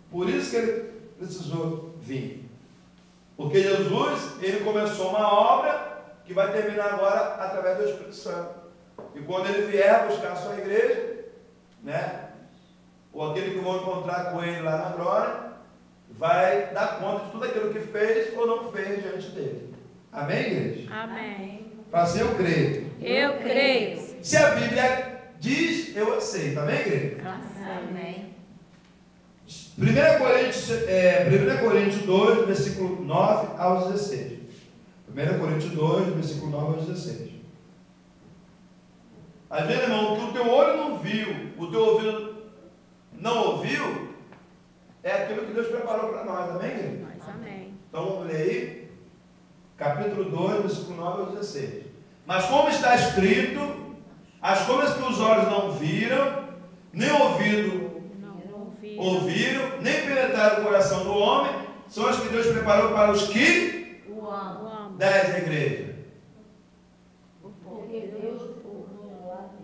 Por isso que ele precisou vir. Porque Jesus, ele começou uma obra que vai terminar agora através do Espírito Santo. E quando ele vier buscar a sua igreja, né, ou aquele que vão encontrar com ele lá na glória, vai dar conta de tudo aquilo que fez ou não fez diante dele. Amém, igreja? Amém. Fala assim, eu creio. Eu creio. Se a Bíblia diz, eu aceito. Amém, igreja? Amém. 1 Coríntios 2, versículo 9 ao 16. 1 Coríntios 2, versículo 9 ao 16. Às vezes, irmão, o que o teu olho não viu, o teu ouvido não ouviu, é aquilo que Deus preparou para nós. Amém, igreja? Amém. Então vamos ler aí, capítulo 2, versículo 9 ao 16. Mas como está escrito, as coisas que os olhos não viram, nem ouvido ouviram, nem penetraram o coração do homem, são as que Deus preparou para os que O amo. dez igrejas. Porque Deus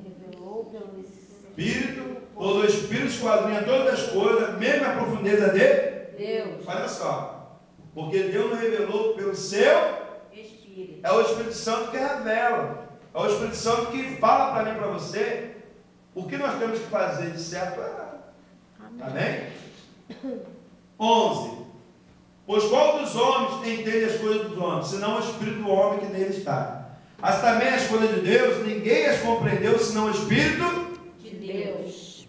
revelou pelo Espírito, todo o Espírito esquadrinha todas as coisas, mesmo a profundeza de Deus. Olha só, porque Deus nos revelou pelo seu Espírito. É o Espírito Santo que revela. É o Espírito Santo que fala para mim e para você o que nós temos que fazer de certo ou errado. Amém? 11. Pois qual dos homens entende as coisas dos homens, senão o Espírito do homem que nele está? As também as coisas de Deus, ninguém as compreendeu, senão o Espírito De Deus.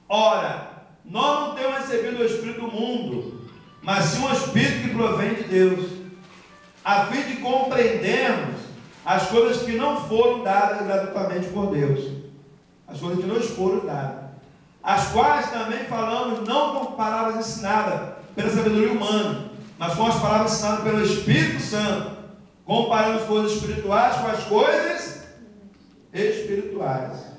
Ora, nós não temos recebido o Espírito do mundo, mas sim o Espírito que provém de Deus, a fim de compreendermos as coisas que não foram dadas gratuitamente por Deus, as coisas que nos foram dadas, as quais também falamos não com palavras ensinadas pela sabedoria humana, mas com as palavras ensinadas pelo Espírito Santo, comparando as coisas espirituais com as coisas espirituais.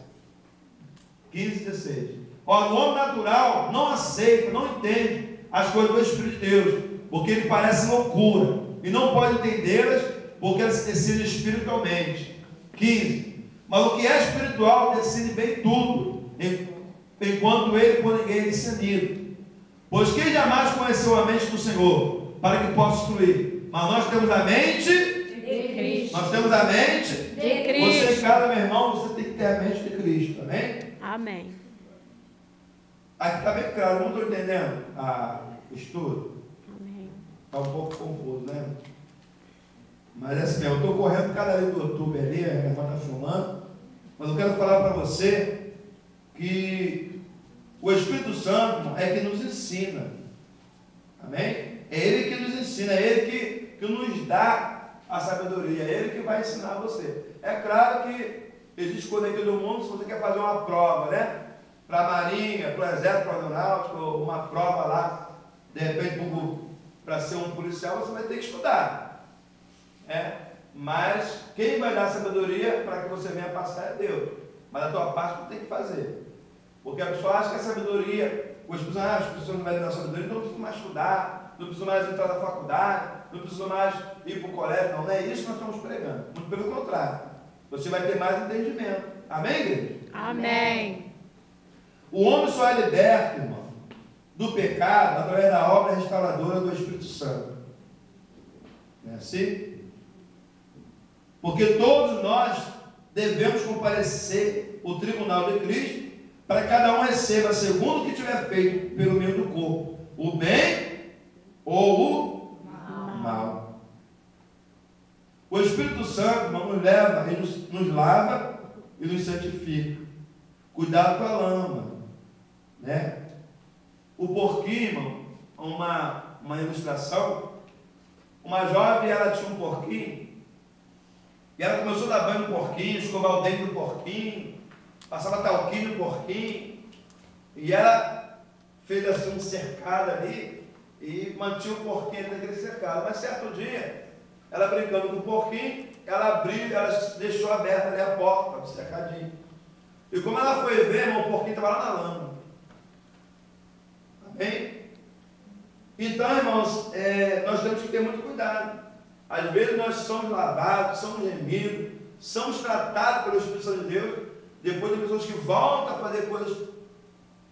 15, 16. Ora, o homem natural não aceita, não entende as coisas do Espírito de Deus, porque ele parece loucura, e não pode entendê-las, porque elas decidem espiritualmente. 15. Mas o que é espiritual decide bem tudo, enquanto ele por ninguém é discernido. Pois quem jamais conheceu a mente do Senhor, para que possa instruir? Mas nós temos a mente De Cristo. Nós temos a mente De Cristo. Você, cada meu irmão, você tem que ter a mente de Cristo, amém? Amém. Aqui está bem claro, não estou entendendo o estudo. Amém. Está um pouco confuso, né? Mas é assim mesmo, eu estou correndo cada vez do YouTube ali, a irmã está filmando, mas eu quero falar para você que o Espírito Santo é que nos ensina, amém? É Ele que nos ensina, é Ele que nos dá a sabedoria, é Ele que vai ensinar você. É claro que existe coisa aqui do mundo, se você quer fazer uma prova, né? Para a Marinha, para o Exército, para o Aeronáutico, uma prova lá, de repente para ser um policial, você vai ter que estudar. Mas quem vai dar sabedoria para que você venha passar é Deus. Mas a tua parte tu tem que fazer. Porque a pessoa acha que a sabedoria as pessoas não vai ter sabedoria, então não preciso mais estudar, não preciso mais entrar na faculdade, não preciso mais ir para o colégio. Não é isso que nós estamos pregando. Muito pelo contrário. Você vai ter mais entendimento. Amém, igreja? Amém. O homem só é liberto, irmão, do pecado através da obra restauradora do Espírito Santo. Não é assim? Porque todos nós devemos comparecer ao tribunal de Cristo para que cada um receba segundo o que tiver feito pelo meio do corpo, o bem ou o mal. O Espírito Santo, irmão, nos leva, ele nos lava e nos santifica. Cuidado com a lama, né? O porquinho, irmão, uma ilustração. Uma jovem, ela tinha um porquinho e ela começou a dar banho no porquinho, escovar o dente do porquinho, passava talquinho no porquinho, e ela fez assim um cercado ali e mantinha o porquinho naquele cercado. Mas certo dia, ela brincando com o porquinho, ela abriu, ela deixou aberta ali a porta, o cercadinho. E como ela foi ver, irmão, o porquinho estava lá na lama. Amém? Então, irmãos, nós temos que ter muito cuidado. Às vezes nós somos lavados, somos remidos, somos tratados pelo Espírito Santo de Deus, depois de pessoas que voltam a fazer coisas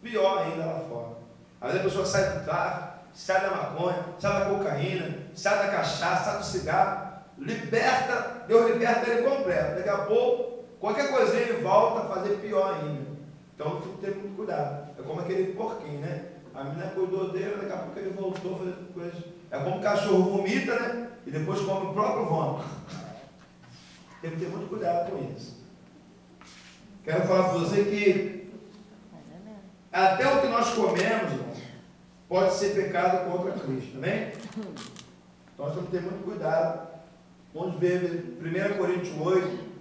pior ainda lá fora. Às vezes a pessoa sai do tráfico, sai da maconha, sai da cocaína, sai da cachaça, sai do cigarro, liberta, Deus liberta ele completo. Daqui a pouco, qualquer coisinha ele volta a fazer pior ainda. Então tem que ter muito cuidado. É como aquele porquinho, né? A menina cuidou dele, daqui a pouco ele voltou a fazer coisas. É como o cachorro vomita, né? E depois come o próprio vômito. Tem que ter muito cuidado com isso. Quero falar para você que até o que nós comemos, irmão, pode ser pecado contra Cristo, amém? Então nós temos que ter muito cuidado. Vamos ver 1 Coríntios 8.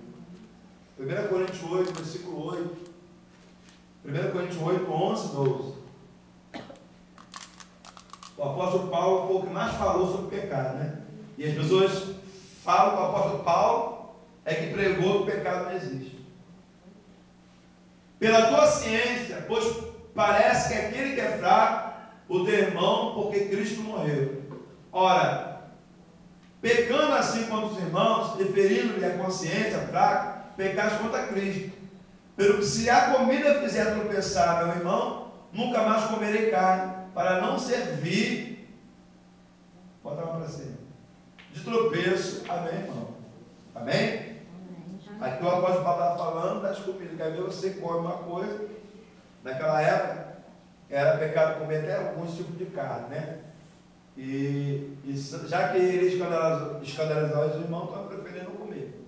1 Coríntios 8, versículo 8. 1 Coríntios 8, 11, 12. O apóstolo Paulo foi o que mais falou sobre o pecado, né? E as pessoas falam que o apóstolo Paulo é que pregou que o pecado não existe. Pela tua ciência, pois parece que aquele que é fraco, o teu irmão, porque Cristo morreu. Ora, pecando assim contra os irmãos, referindo-lhe a consciência fraca, pecais contra Cristo. Pelo que se a comida fizer tropeçar meu irmão, nunca mais comerei carne, para não servir, bota uma para cima, de tropeço. Amém, irmão? Amém? Aqui o apóstolo Paulo está falando das comidas. Quer ver, você come uma coisa, naquela época era pecado comer até alguns tipos de carne, né? E já que ele escandalizava os irmãos, estão preferindo comer.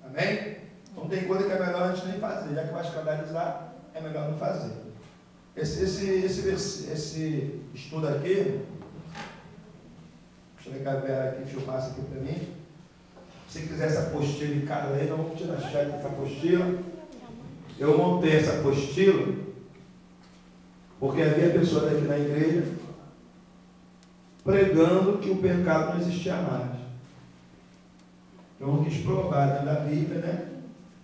Amém? Então tem coisa que é melhor a gente nem fazer, já que vai escandalizar, é melhor não fazer. Esse estudo aqui, deixa eu ver a Vera aqui, filmasse aqui para mim. Se quiser essa apostila em casa aí, nós vamos tirar a chave dessa apostila. Eu montei essa apostila porque havia pessoas aqui na igreja pregando que o pecado não existia mais. Eu quis provar dentro da Bíblia, né?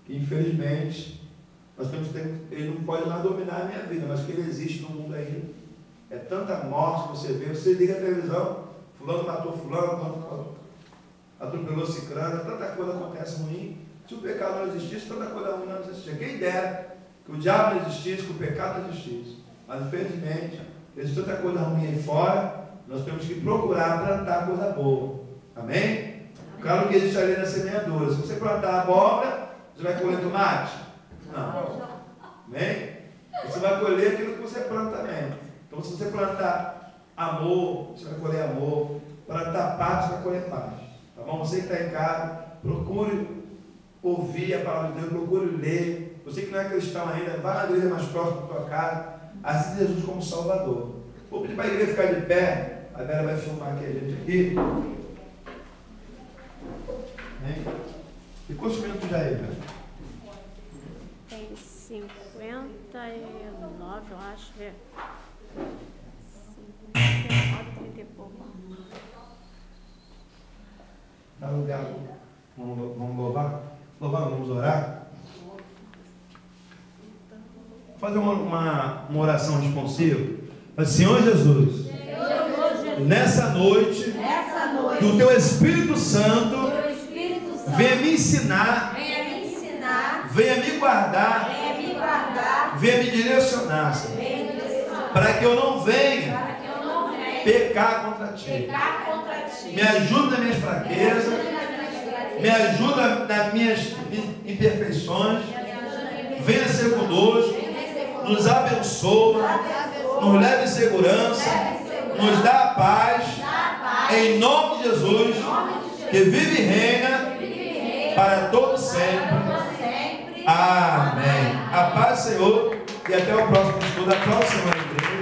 Que infelizmente nós temos que ter, ele não pode lá dominar a minha vida, mas que ele existe no mundo aí. É tanta morte que você vê, você liga a televisão, fulano matou fulano, atropelou ciclano, tanta coisa acontece ruim. Se o pecado não existisse, tanta coisa ruim não existia. Quem dera que o diabo não existisse, que o pecado não existisse. Mas infelizmente, existe tanta coisa ruim aí fora, nós temos que procurar plantar coisa boa. Amém? Claro que existe ali na semeadura. Se você plantar abóbora, você vai colher tomate? Não. Amém? Você vai colher aquilo que você planta também. Então, se você plantar amor, você vai colher amor. Plantar paz, você vai colher paz. Tá bom? Você que está em casa, procure ouvir a palavra de Deus, procure ler. Você que não é cristão ainda, vá na igreja mais próxima da tua casa. Aceite Jesus como Salvador. Vou pedir para a igreja ficar de pé. A Vera vai filmar aqui a gente aqui. E quantos minutos já é, Vera? Tem 59, eu acho. 59, 30 e pouco. Dá lugar. Vamos louvar? Vamos orar? Vou fazer uma oração responsiva. Senhor Jesus, nessa noite, que o Teu Espírito Santo venha me ensinar, venha me guardar, venha me direcionar, para que eu não venha pecar contra Ti. Me ajuda nas minhas fraquezas, me ajuda nas minhas imperfeições, venha ser conosco, nos abençoa, nos leve em segurança, nos dá a paz, em nome de Jesus, que vive e reina para todos sempre. Amém. A paz do Senhor e até o próximo estudo. Aplausos, Senhor, igreja.